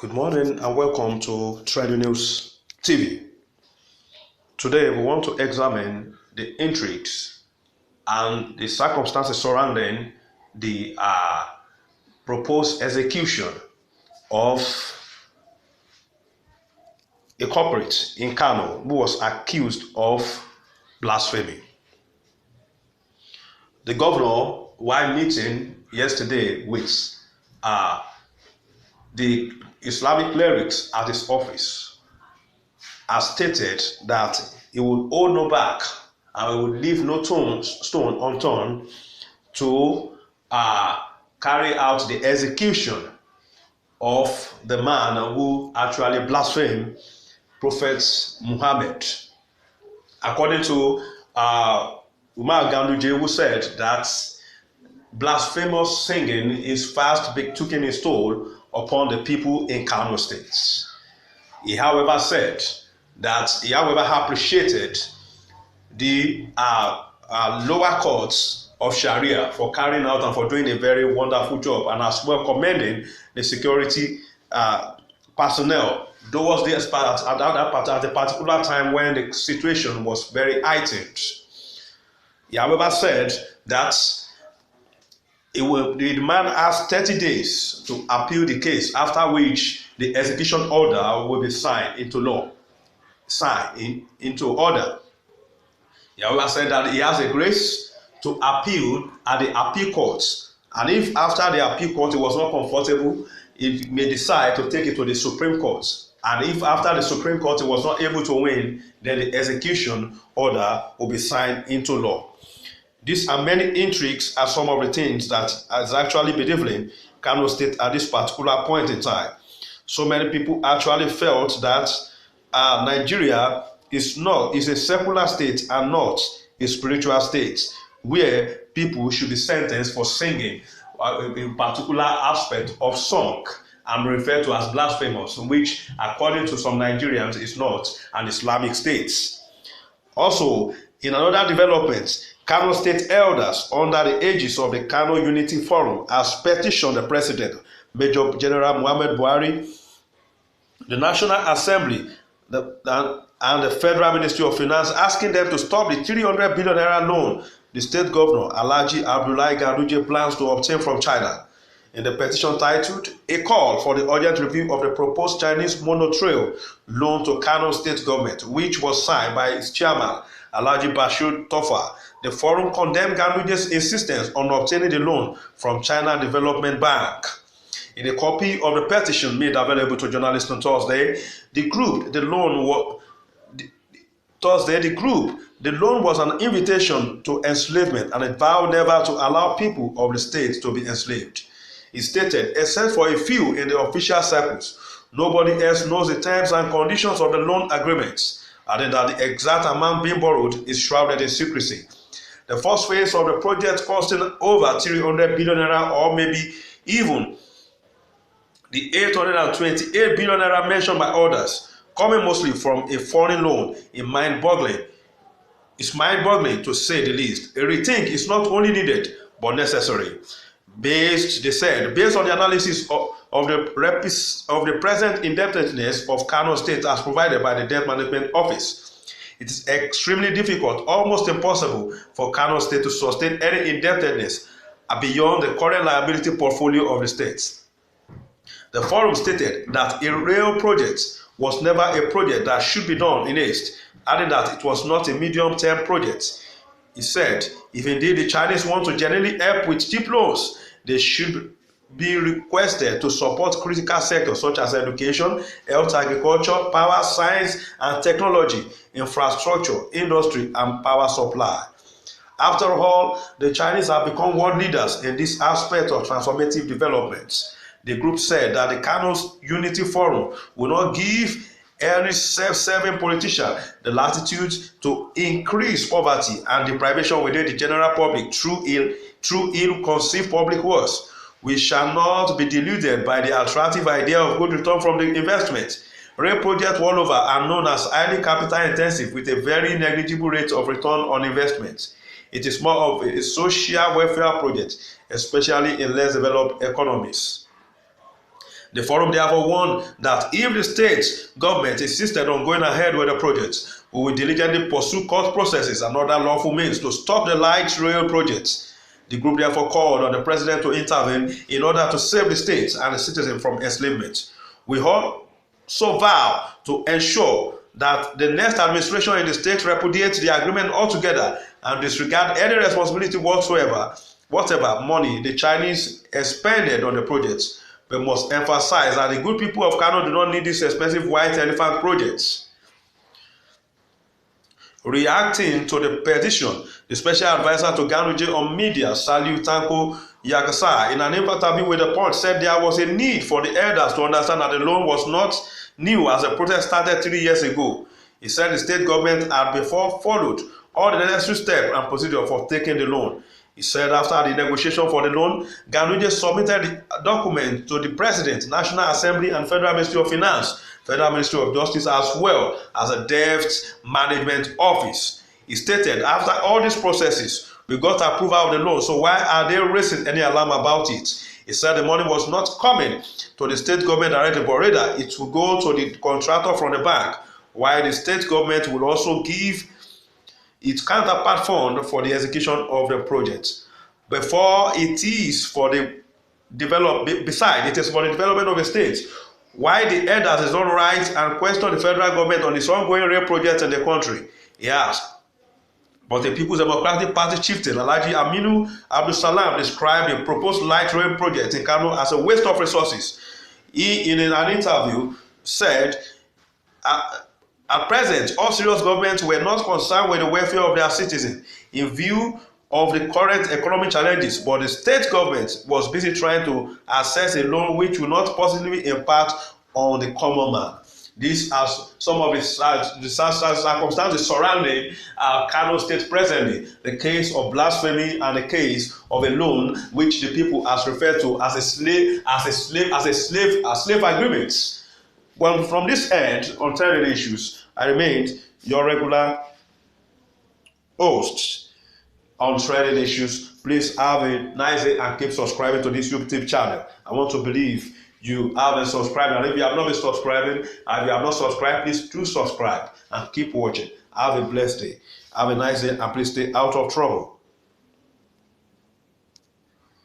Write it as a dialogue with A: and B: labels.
A: Good morning and welcome to Trending News TV. Today we want to examine the intrigues and the circumstances surrounding the proposed execution of a corporate in Kano who was accused of blasphemy. The governor, while meeting yesterday with the Islamic clerics at his office, has stated that he would hold no back and he would leave no stone unturned to carry out the execution of the man who actually blasphemed Prophet Muhammad. According to Umar Ganduje, who said that blasphemous singing is fast taking its toll upon the people in Kano State. He, however, said that he, appreciated the lower courts of Sharia for carrying out and for doing a very wonderful job, and as well commending the security personnel towards the at a particular time when the situation was very heightened. He, however, said that the man has 30 days to appeal the case, after which the execution order will be signed into law. Into order. He also said that he has a grace to appeal at the appeal courts, and if after the appeal court he was not comfortable, he may decide to take it to the Supreme Court, and if after the Supreme Court he was not able to win, then the execution order will be signed into law. These are many intrigues are some of the things that is actually bedeviling Kano State at this particular point in time. So many people actually felt that Nigeria is a secular state and not a spiritual state, where people should be sentenced for singing a particular aspect of song and referred to as blasphemous, which according to some Nigerians is not an Islamic state. Also, in another development, Kano State elders under the aegis of the Kano Unity Forum has petitioned the President, Major General Muhammad Buhari, the National Assembly, and the Federal Ministry of Finance, asking them to stop the 300 billion naira loan the state governor, Alhaji Abdullahi Ganduje, plans to obtain from China. In the petition titled, A Call for the Urgent Review of the Proposed Chinese Monotrail Loan to Kano State Government, which was signed by its chairman, Alhaji Bashir Tofa, the forum condemned Ganduje's insistence on obtaining the loan from China Development Bank. In a copy of the petition made available to journalists on Thursday, the loan was an invitation to enslavement and it vowed never to allow people of the state to be enslaved. It stated, except for a few in the official circles, nobody else knows the terms and conditions of the loan agreements, adding that the exact amount being borrowed is shrouded in secrecy. The first phase of the project, costing over 300 billion naira, or maybe even the 828 billion naira mentioned by others, coming mostly from a foreign loan, is mind-boggling to say the least. A rethink is not only needed but necessary. Based on the analysis of the present indebtedness of Kano State as provided by the Debt Management Office, it is extremely difficult, almost impossible, for Kano State to sustain any indebtedness beyond the current liability portfolio of the state. The forum stated that a rail project was never a project that should be done in haste, adding that it was not a medium-term project. He said, if indeed the Chinese want to genuinely help with cheap loans, they should be requested to support critical sectors such as education, health, agriculture, power, science and technology, infrastructure, industry, and power supply. After all, the Chinese have become world leaders in this aspect of transformative development. The group said that the Kano Unity Forum will not give any self-serving politician the latitude to increase poverty and deprivation within the general public through ill-conceived public works. We shall not be deluded by the attractive idea of good return from the investment. Rail projects all over are known as highly capital intensive with a very negligible rate of return on investment. It is more of a social welfare project, especially in less developed economies. The forum therefore warned that if the state government insisted on going ahead with the project, we will diligently pursue court processes and other lawful means to stop the light rail projects. The group therefore called on the president to intervene in order to save the state and the citizens from enslavement. We also vow to ensure that the next administration in the state repudiates the agreement altogether and disregard any responsibility whatever money the Chinese expended on the projects. We must emphasize that the good people of Kano do not need these expensive white elephant projects. Reacting to the petition, the special advisor to Ganuje on media, Saliu Tanko Yagasa, in an interview with the Punch, said there was a need for the elders to understand that the loan was not new as the protest started 3 years ago. He said the state government had before followed all the necessary steps and procedure for taking the loan. He said after the negotiation for the loan, Ganuje submitted the document to the President, National Assembly and Federal Ministry of Finance, Federal Ministry of Justice, as well as a Debt Management Office. He stated, after all these processes, we got approval of the loan, so why are they raising any alarm about it? He said the money was not coming to the state government directly, but rather it will go to the contractor from the bank, while the state government will also give its counterpart fund for the execution of the project. Besides, it is for the development of the state. Why the elders is not right and question the federal government on its ongoing rail projects in the country? He asked. But the People's Democratic Party chieftain Alhaji Aminu Abdul Salam described the proposed light rail project in Kano as a waste of resources. He, in an interview, said, at present, all serious governments were not concerned with the welfare of their citizens in view of the current economic challenges, but the state government was busy trying to access a loan which will not positively impact on the common man. These are some of the circumstances surrounding Kano State presently, the case of blasphemy and the case of a loan which the people has referred to as slave agreements. Well, from this end on trending issues, I remained your regular host on trending issues. Please have a nice day and keep subscribing to this YouTube channel. I want to believe you haven't subscribed, and if you have not been subscribing and if you have not subscribed, please do subscribe and keep watching. Have a blessed day. Have a nice day and please stay out of trouble.